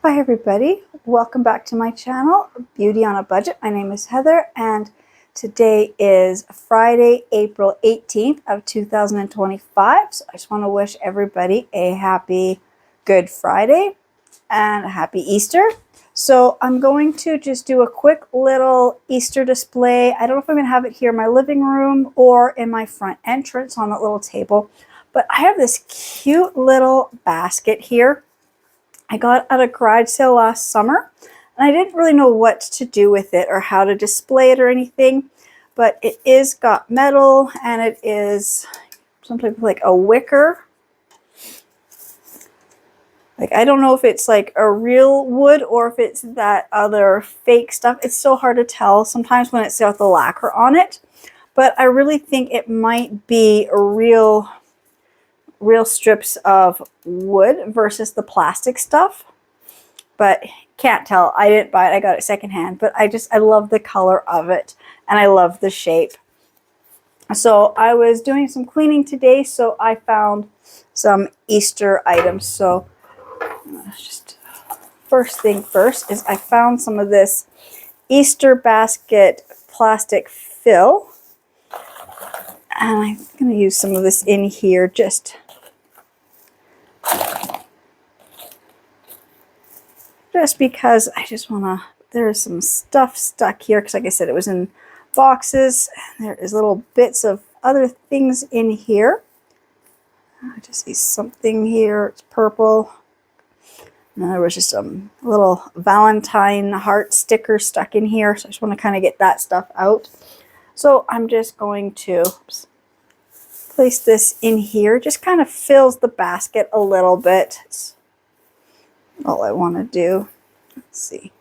Hi everybody, welcome back to my channel, Beauty on a Budget. My name is Heather and today is Friday, April 18th of 2025. So I just want to wish everybody a happy Good Friday and a happy Easter. So I'm going to just do a quick little Easter display. I don't know if I'm going to have it here in my living room or in my front entrance on that little table, but I have this cute little basket here. I got at a garage sale last summer and I didn't really know what to do with it or how to display it or anything, but it is got metal and it is some type of like a wicker. Like, I don't know if it's like a real wood or if it's that other fake stuff. It's so hard to tell sometimes when it's got the lacquer on it, but I really think it might be a real strips of wood versus the plastic stuff, but can't tell. I didn't buy it. I got it secondhand, but I love the color of it and I love the shape. So I was doing some cleaning today, so I found some Easter items. So just first thing first is I found some of this Easter basket plastic fill, and I'm going to use some of this in here just because I just want to, there's some stuff stuck here because like I said, it was in boxes. There is little bits of other things in here. I just see something here. It's purple. And there was just some little Valentine heart sticker stuck in here. So I just want to kind of get that stuff out. So I'm just going to place this in here. Just kind of fills the basket a little bit. It's all I want to do. Let's see.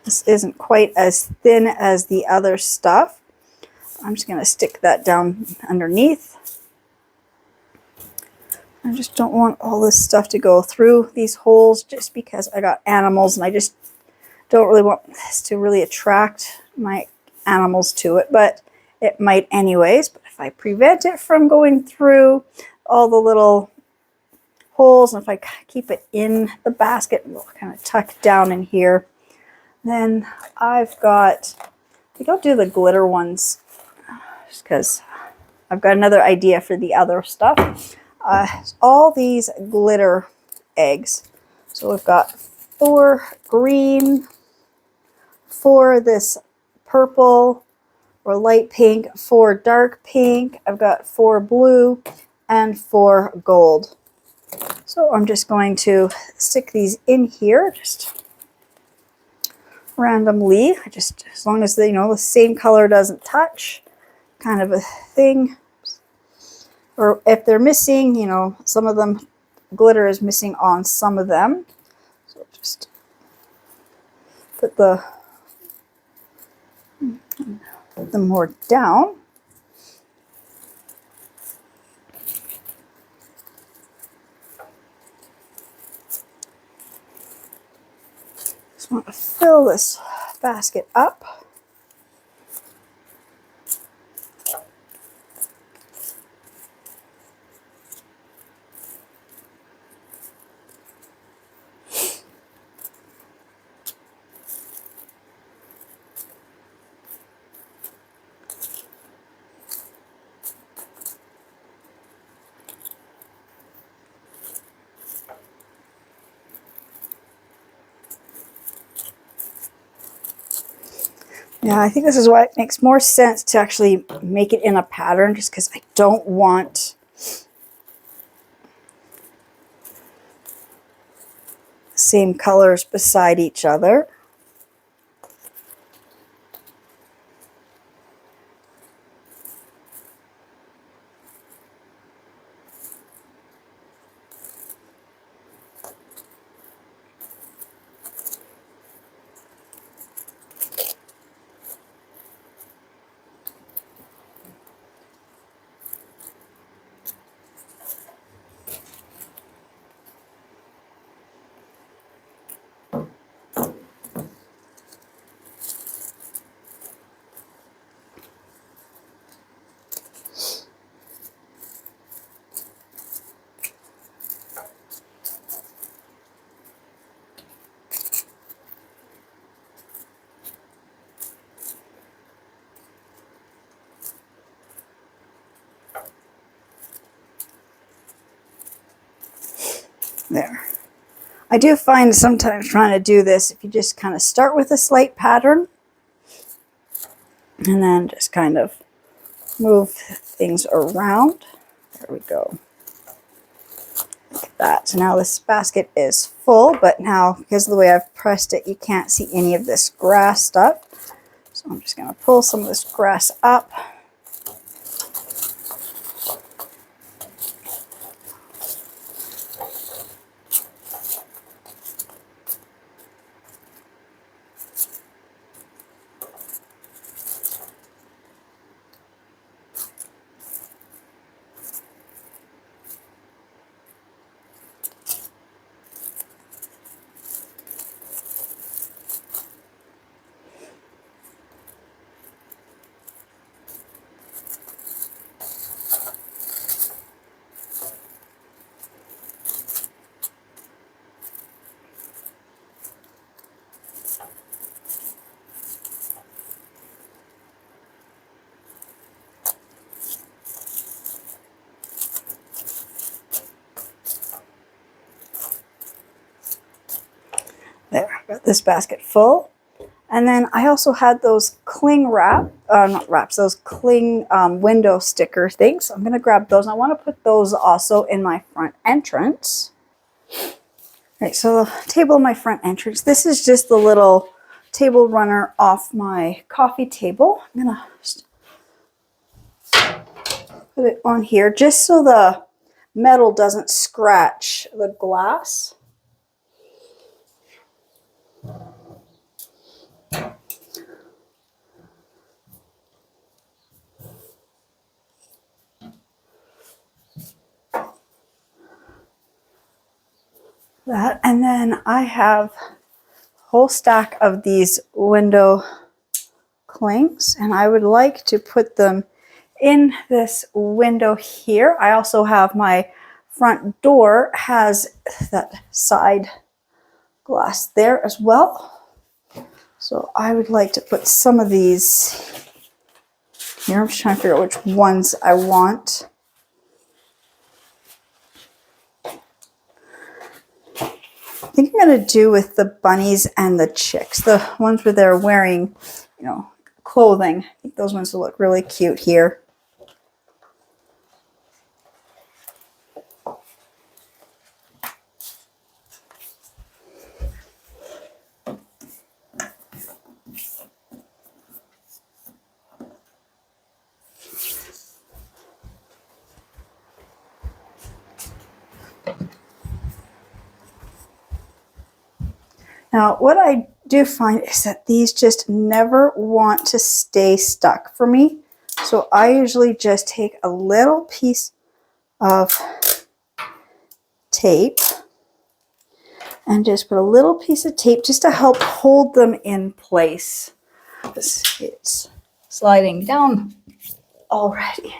This isn't quite as thin as the other stuff. I'm just going to stick that down underneath. I just don't want all this stuff to go through these holes just because I got animals and I just don't really want this to really attract my animals to it, but it might anyways. But if I prevent it from going through all the little holes, and if I keep it in the basket, we'll kind of tuck down in here. Then I've got, I think I'll do the glitter ones just because I've got another idea for the other stuff. All these glitter eggs. So we've got 4 green, 4 this purple or light pink, 4 dark pink. I've got 4 blue and 4 gold. So I'm just going to stick these in here just randomly. Just as long as the same color doesn't touch, kind of a thing. Or if they're missing, some of them, glitter is missing on some of them. So just put them more down. Just want to fill this basket up. Yeah, I think this is why it makes more sense to actually make it in a pattern, just because I don't want the same colors beside each other. There. I do find sometimes trying to do this, if you just kind of start with a slight pattern and then just kind of move things around. There we go. Like that. So now this basket is full, but now because of the way I've pressed it, you can't see any of this grass stuff. So I'm just going to pull some of this grass up. There, got this basket full. And then I also had those cling wrap, not wraps, those cling window sticker things. So I'm going to grab those. I want to put those also in my front entrance. All right, so the table in my front entrance. This is just the little table runner off my coffee table. I'm going to put it on here just so the metal doesn't scratch the glass. That, and then I have a whole stack of these window clings, and I would like to put them in this window here. I also have my front door has that side glass there as well. So I would like to put some of these here. I'm just trying to figure out which ones I want. I think I'm going to do with the bunnies and the chicks, the ones where they're wearing, clothing. I think those ones will look really cute here. Now, what I do find is that these just never want to stay stuck for me. So I usually just take a little piece of tape and just put a little piece of tape just to help hold them in place. It's sliding down already.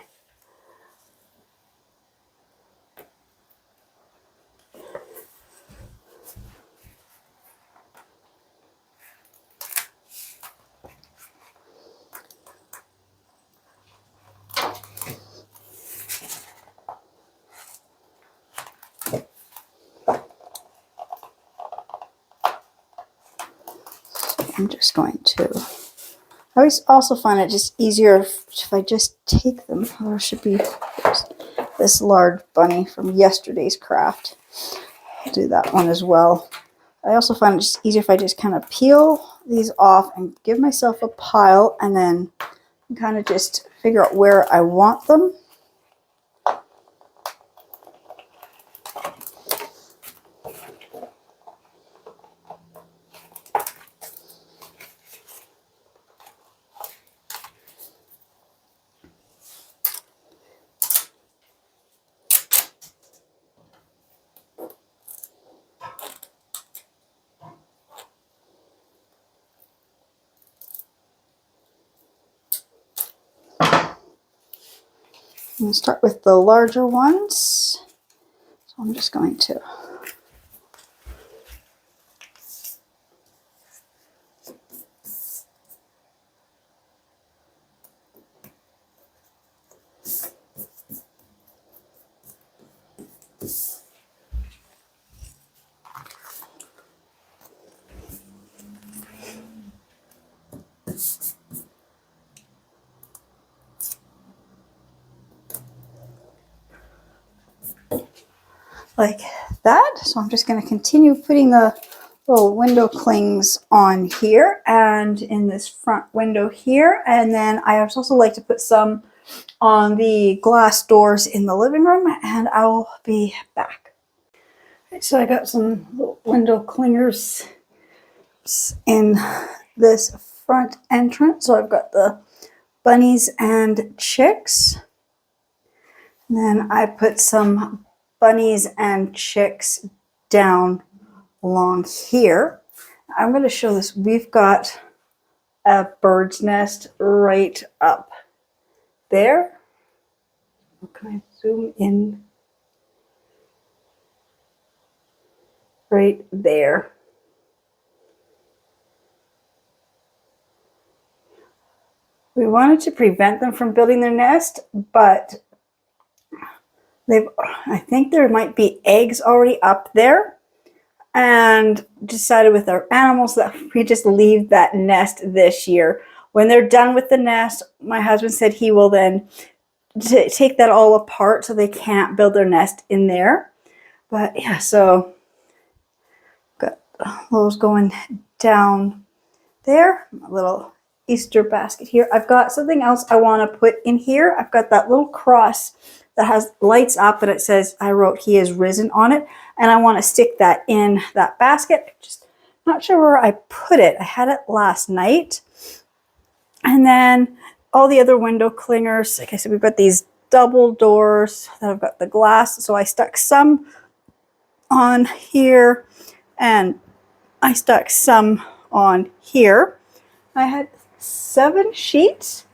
I'm just going to, I always also find it just easier if I just take them. There should be this large bunny from yesterday's craft. I'll do that one as well. I also find it just easier if I just kind of peel these off and give myself a pile and then kind of just figure out where I want them. I'm going to start with the larger ones. So I'm just going to like that. So I'm just going to continue putting the little window clings on here and in this front window here. And then I also like to put some on the glass doors in the living room, and I'll be back. Right, so I got some little window clingers in this front entrance. So I've got the bunnies and chicks. And then I put some bunnies and chicks down along here. I'm going to show this. We've got a bird's nest right up there. Can I zoom in? Right there. We wanted to prevent them from building their nest, but I think there might be eggs already up there, and decided with our animals that we just leave that nest this year. When they're done with the nest, my husband said he will then take that all apart so they can't build their nest in there. But yeah, so got those going down there. A little Easter basket here. I've got something else I want to put in here. I've got that little cross that has lights up and it says, I wrote, "He is risen" on it. And I want to stick that in that basket. Just not sure where I put it. I had it last night. And then all the other window clingers. Like I said, we've got these double doors that have got the glass. So I stuck some on here and I stuck some on here. I had 7 sheets.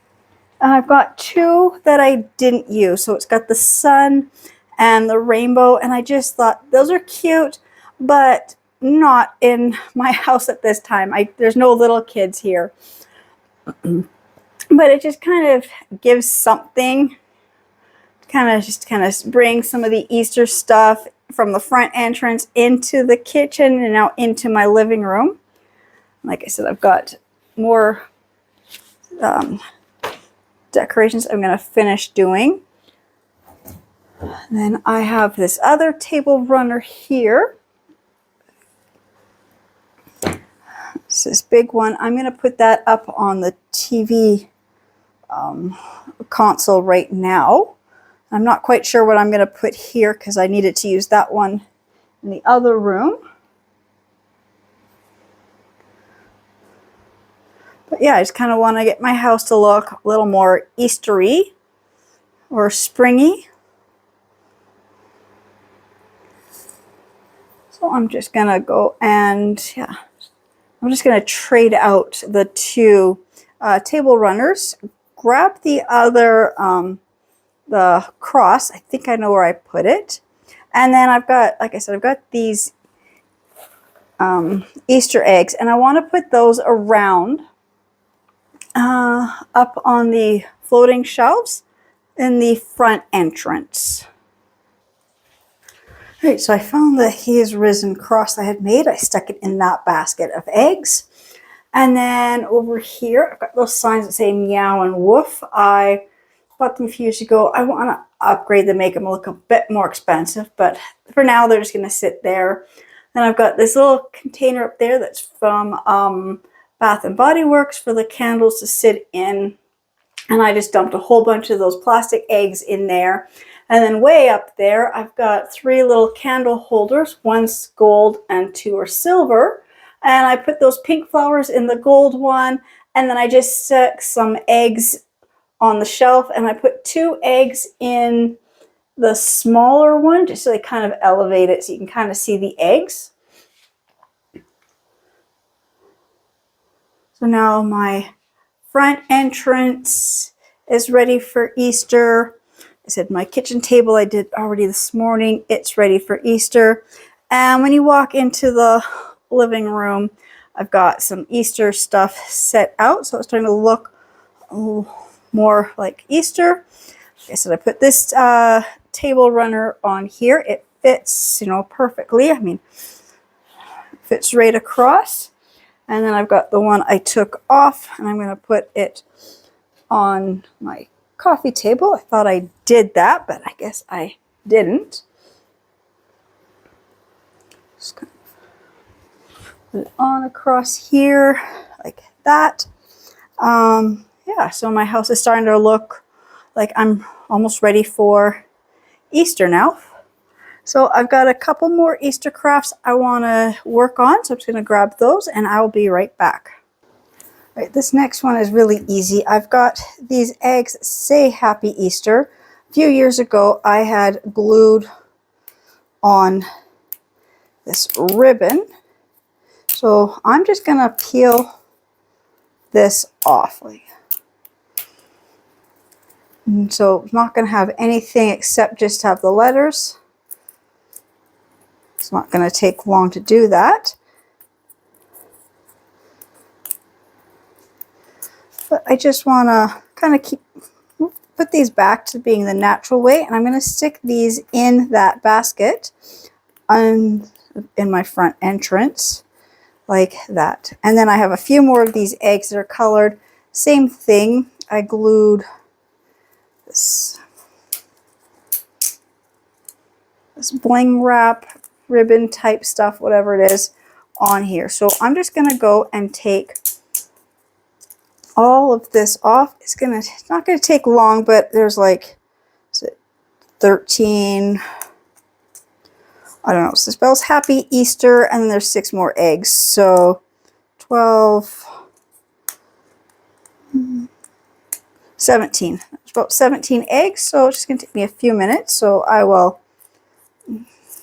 And I've got 2 that I didn't use. So it's got the sun and the rainbow. And I just thought those are cute, but not in my house at this time. There's no little kids here. But it just kind of gives something, kind of bring some of the Easter stuff from the front entrance into the kitchen and now into my living room. Like I said, I've got more decorations I'm going to finish doing. And then I have this other table runner here. It's this big one. I'm going to put that up on the TV console right now. I'm not quite sure what I'm going to put here because I needed to use that one in the other room. But yeah, I just kind of want to get my house to look a little more Eastery or springy. So I'm just going to go and, yeah, I'm just going to trade out the 2 table runners. Grab the other, the cross. I think I know where I put it. And then I've got, like I said, I've got these Easter eggs. And I want to put those around up on the floating shelves in the front entrance. All right, so I found the "He is risen" cross I had made. I stuck it in that basket of eggs. And then over here, I've got those signs that say meow and woof. I bought them a few years ago. I want to upgrade them, make them look a bit more expensive, but for now they're just going to sit there. Then I've got this little container up there that's from Bath and Body Works for the candles to sit in. And I just dumped a whole bunch of those plastic eggs in there. And then way up there, I've got 3 little candle holders. One's gold and 2 are silver. And I put those pink flowers in the gold one. And then I just stuck some eggs on the shelf. And I put 2 eggs in the smaller one, just so they kind of elevate it so you can kind of see the eggs. So now my front entrance is ready for Easter. I said my kitchen table I did already this morning. It's ready for Easter. And when you walk into the living room, I've got some Easter stuff set out. So it's starting to look a little more like Easter. Like I said, I put this table runner on here. It fits, perfectly. I mean, it fits right across. And then I've got the one I took off, and I'm going to put it on my coffee table. I thought I did that, but I guess I didn't. Just kind of put it on across here like that. Yeah, so my house is starting to look like I'm almost ready for Easter now. So I've got a couple more Easter crafts I want to work on, so I'm just going to grab those and I'll be right back. All right, this next one is really easy. I've got these eggs that say Happy Easter. A few years ago, I had glued on this ribbon. So I'm just going to peel this off. And so I'm not going to have anything except just have the letters. It's not going to take long to do that. But I just want to kind of put these back to being the natural way. And I'm going to stick these in that basket in my front entrance like that. And then I have a few more of these eggs that are colored. Same thing. I glued this bling wrap ribbon type stuff, whatever it is, on here. So I'm just going to go and take all of this off. It's not going to take long, but there's like, is it 13, I don't know, so it spells Happy Easter, and then there's 6 more eggs. So 12, 17. It's about 17 eggs, so it's just going to take me a few minutes. So I will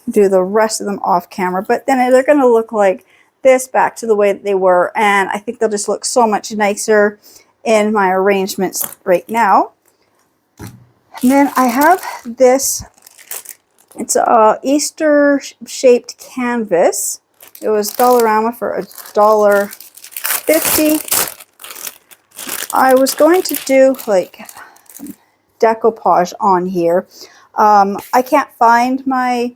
do the rest of them off camera, but then they're going to look like this back to the way that they were, and I think they'll just look so much nicer in my arrangements right now. And then I have this, it's a Easter shaped canvas. It was Dollarama for $1.50. I was going to do like decoupage on here. I can't find my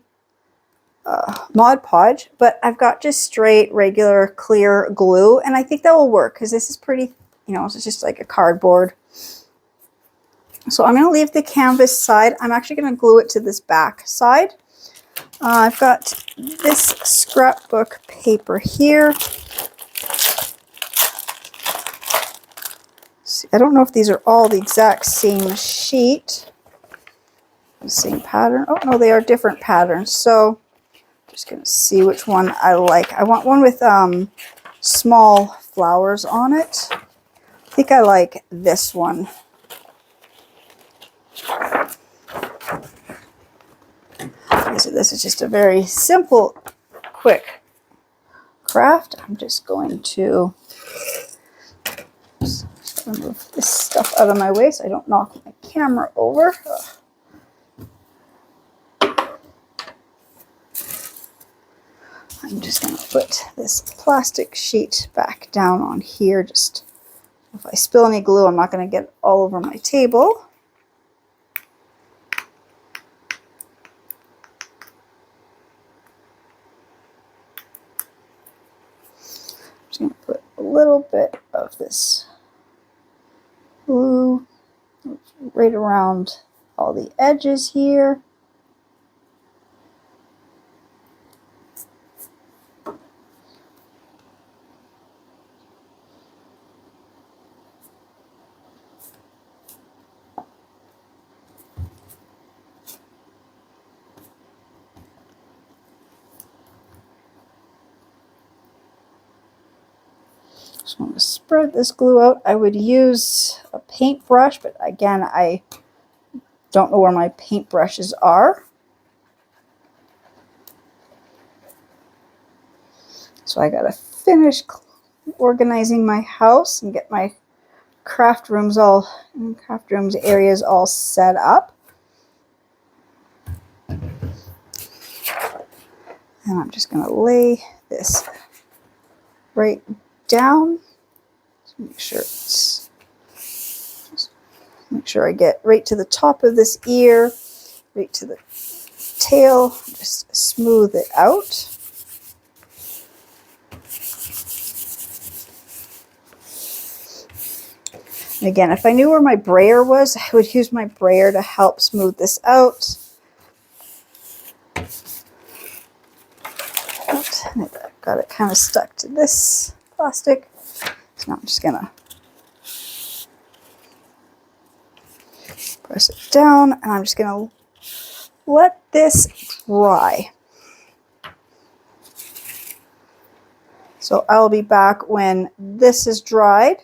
Mod Podge, but I've got just straight regular clear glue, and I think that will work because this is pretty, you know, it's just like a cardboard. So I'm going to leave the canvas side. I'm actually going to glue it to this back side. I've got this scrapbook paper here. See, I don't know if these are all the exact same sheet, the same pattern. Oh no, they are different patterns. So just going to see which one I like. I want one with small flowers on it. I think I like this one. So this is just a very simple, quick craft. I'm just going to remove this stuff out of my way so I don't knock my camera over. I'm just going to put this plastic sheet back down on here. Just if I spill any glue, I'm not going to get it all over my table. I'm just going to put a little bit of this glue right around all the edges here. Just want to spread this glue out. I would use a paintbrush, but again, I don't know where my paintbrushes are. So I gotta finish organizing my house and get my craft rooms areas all set up. And I'm just gonna lay this right down. Make sure I get right to the top of this ear, right to the tail, just smooth it out. And again, if I knew where my brayer was, I would use my brayer to help smooth this out. and I've got it kind of stuck to this plastic. So now I'm just gonna press it down, and I'm just gonna let this dry. So I'll be back when this is dried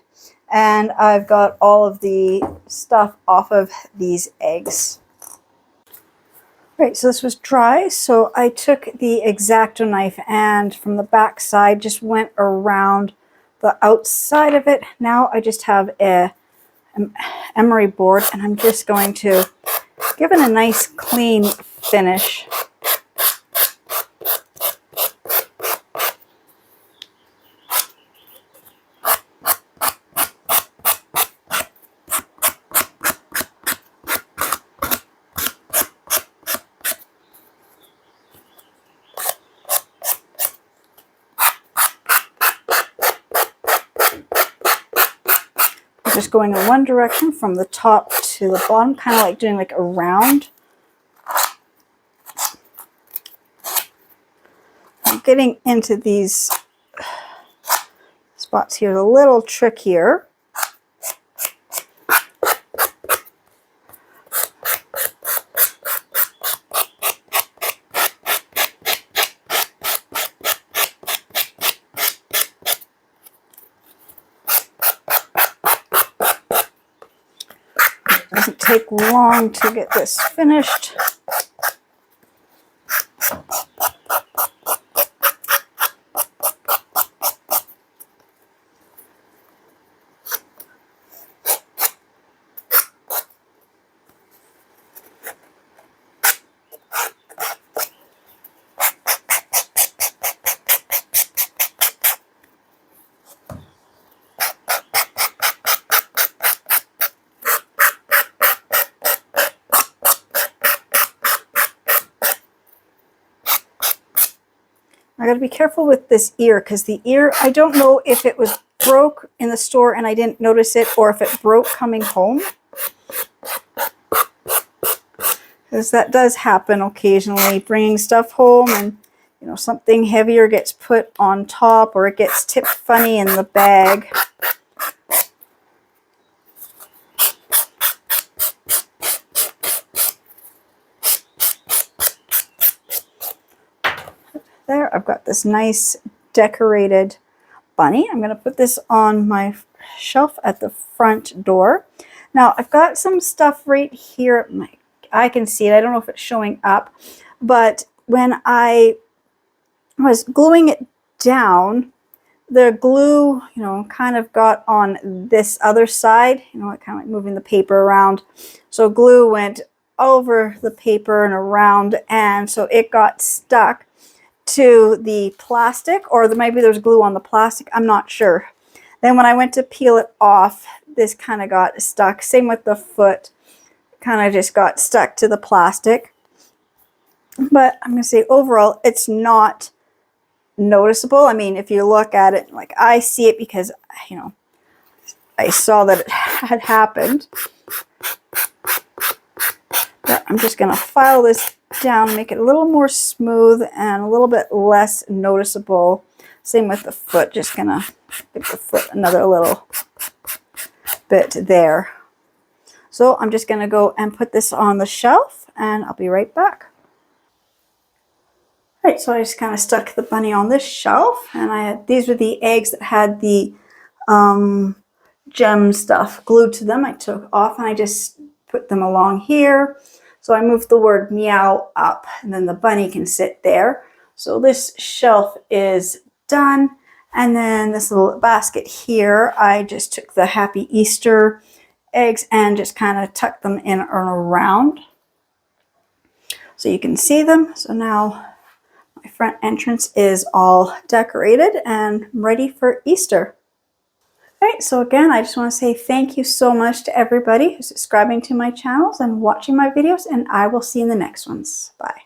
and I've got all of the stuff off of these eggs. Right, so this was dry, so I took the X-Acto knife and from the back side just went around the outside of it. Now I just have a emery board, and I'm just going to give it a nice clean finish. Just going in one direction from the top to the bottom, kind of like doing like a round. I'm getting into these spots here a little trickier. Doesn't take long to get this finished. I got to be careful with this ear, because the ear, I don't know if it was broke in the store and I didn't notice it, or if it broke coming home. Because that does happen occasionally, bringing stuff home and, you know, something heavier gets put on top or it gets tipped funny in the bag. There, I've got this nice decorated bunny. I'm going to put this on my shelf at the front door. Now, I've got some stuff right here. I can see it. I don't know if it's showing up, but when I was gluing it down, the glue, you know, kind of got on this other side, you know, it kind of like moving the paper around. So glue went over the paper and around, and so it got stuck to the plastic, or maybe there's glue on the plastic, I'm not sure. Then when I went to peel it off, this kind of got stuck. Same with the foot, kind of just got stuck to the plastic. But I'm going to say overall, it's not noticeable. I mean, if you look at it, like I see it because, you know, I saw that it had happened. But I'm just going to file this down, make it a little more smooth and a little bit less noticeable. Same with the foot, just going to give the foot another little bit there. So I'm just going to go and put this on the shelf, and I'll be right back. Right, so I just kind of stuck the bunny on this shelf, and these were the eggs that had the gem stuff glued to them. I took off and I just put them along here. So I moved the word meow up, and then the bunny can sit there. So this shelf is done. And then this little basket here, I just took the Happy Easter eggs and just kind of tucked them in and around so you can see them. So now my front entrance is all decorated and ready for Easter. All right, so again, I just want to say thank you so much to everybody who's subscribing to my channels and watching my videos, and I will see you in the next ones. Bye.